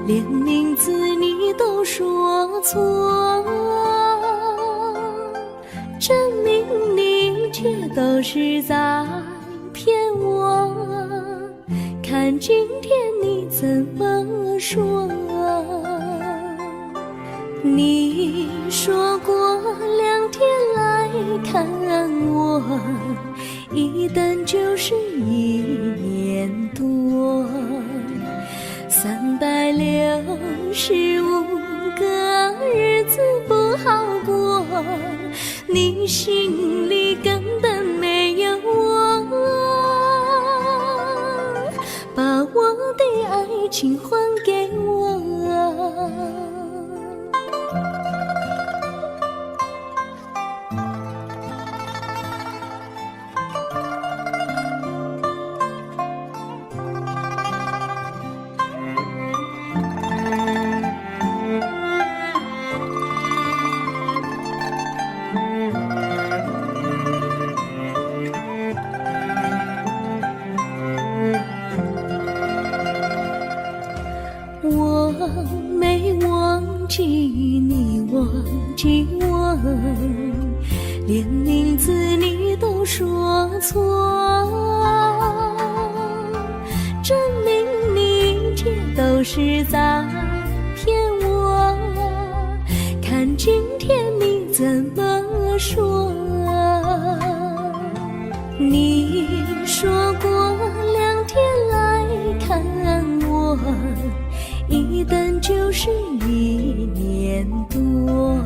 连名字你都说错，证明你却都是在骗我。看今天你怎么说？你说过2天来看我，一等就是1年多。多。365个日子不好过，你心里根本没有我，把我的爱情还给我。我没忘记你，忘记我，连名字你都说错，证明你一切都是在骗我。看今天你怎么说？你说过2天来看我，一等就是1年多。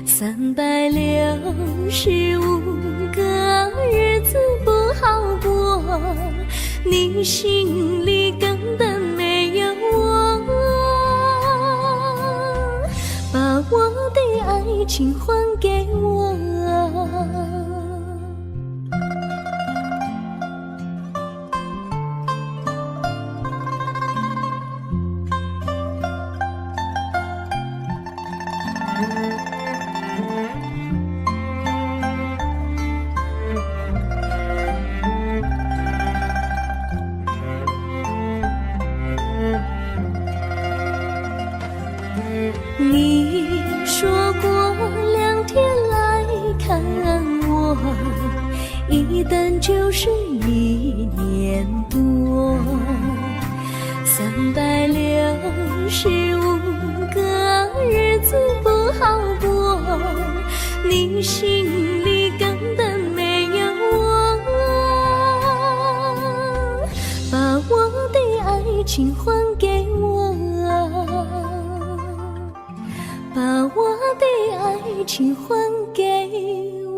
365个日子不好过，你心里根本没有我，把我的爱情还给我。你说过2天来看我，一等就是1年多。365个日子不好过，你心里根本没有我，把我的爱情还给我，把我的爱情还给我。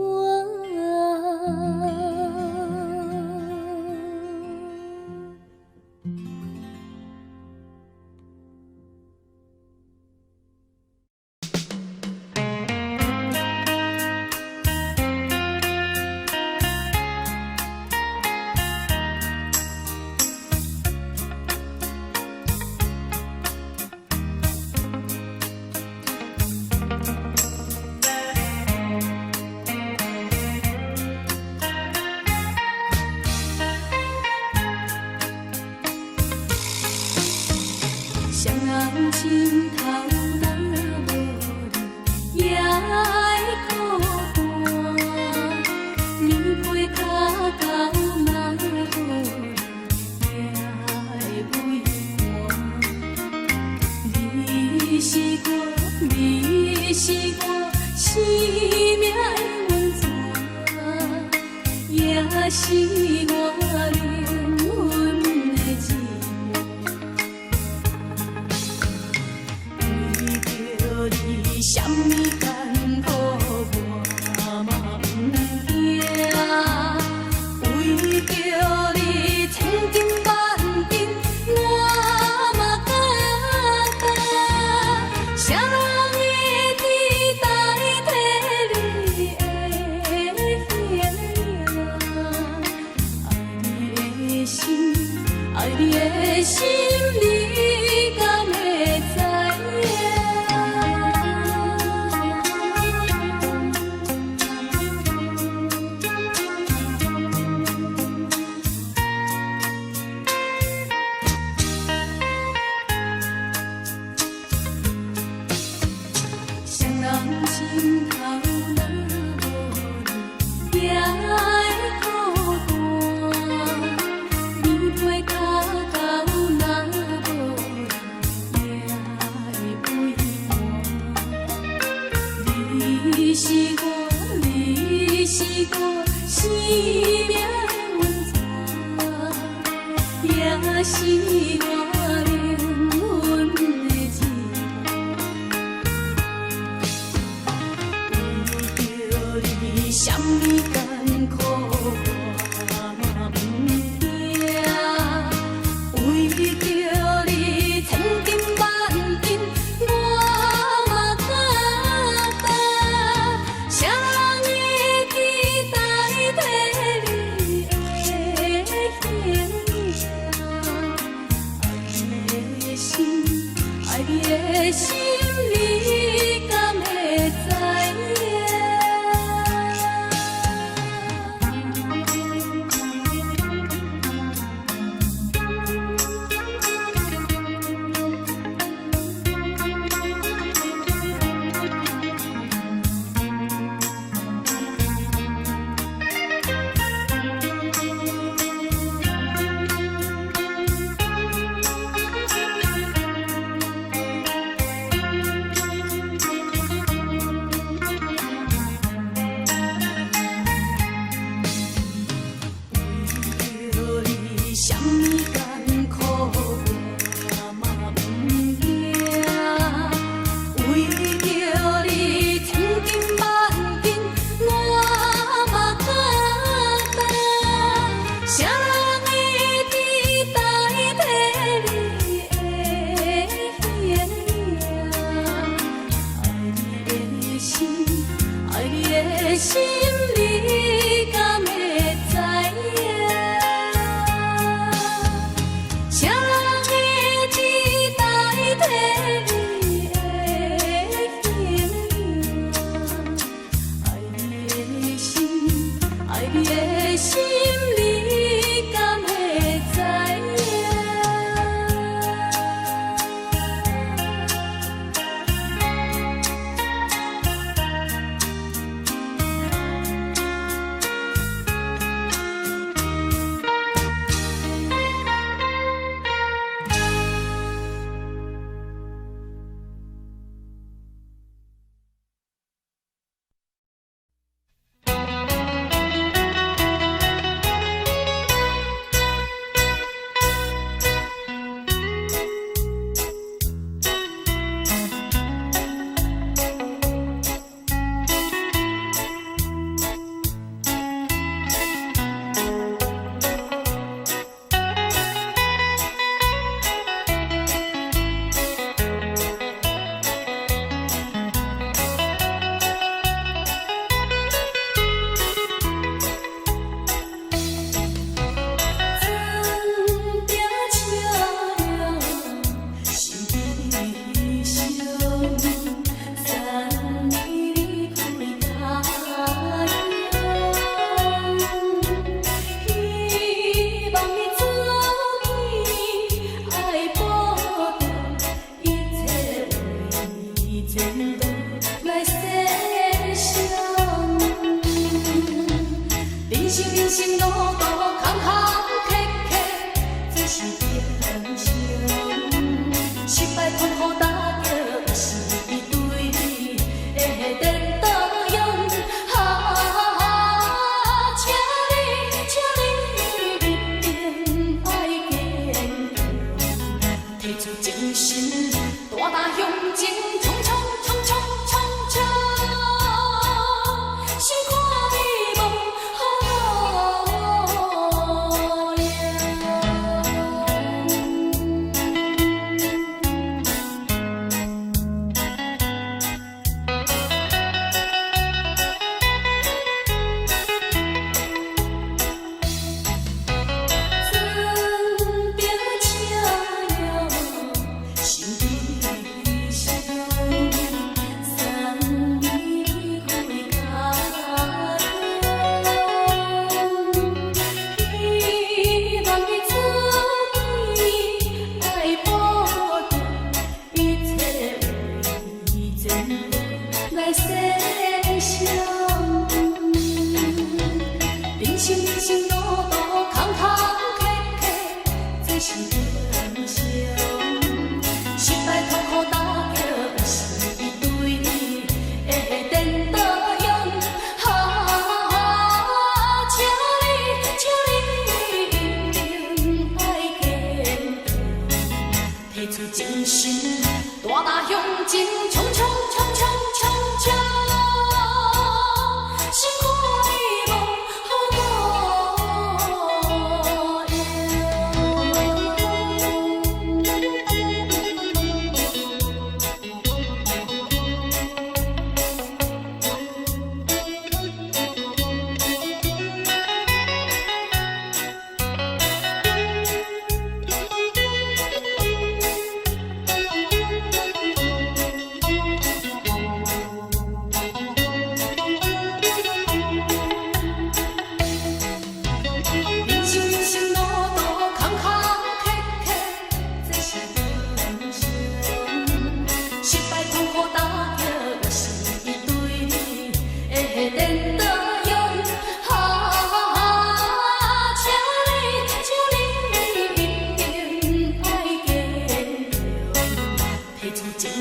双人心头若无你，也会孤单。棉被脚到哪落，也会畏寒。你是我，你是我，生命的温泉，也是我灵魂的寂寞。你什么艰苦我嘛不惊，为着你千金万金我嘛敢担。谁人会替代替你的形影？爱你的心，爱你的心，你敢会知？心头若无你，也会孤单。棉被脚到哪爱你的心，你敢会知影？什么艰苦我嘛不惊，为着你千金万金我嘛敢担。啥人会替代替你的形影？爱你的心，爱你的心，你敢会知影？啥人会替代替你的形影？爱你的心，爱你的心，你敢会知影？人生路途坎坎坷坷，这是人生。失败痛苦打着，是对你的颠倒勇。请你一定爱坚强，提出精神，大大向前冲冲冲冲冲冲，心看你无。人生路途坎坎坷坷，这是人生。失败痛苦打着，是对你的颠倒勇。请你一定爱坚强，提出精神，大大向前冲冲冲冲冲冲，心看你无。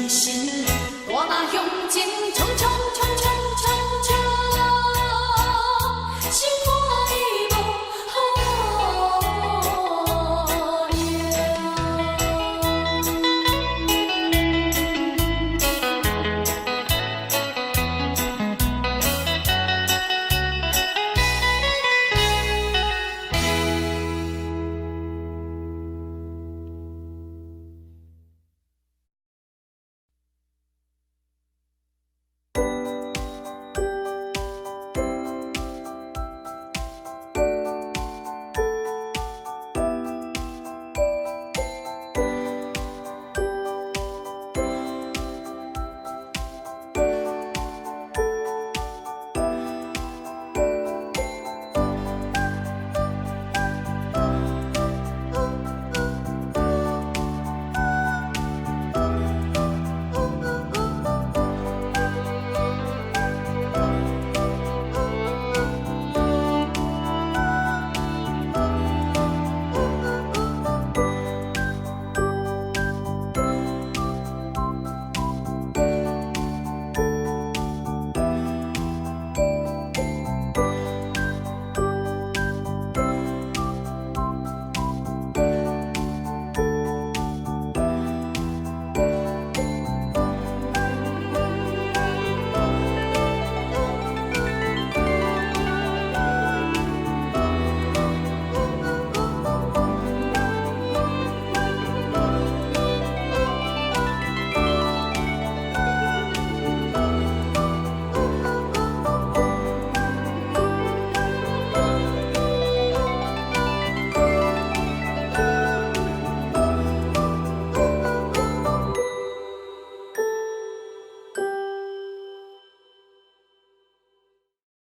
心，多那勇劲冲冲冲冲冲冲。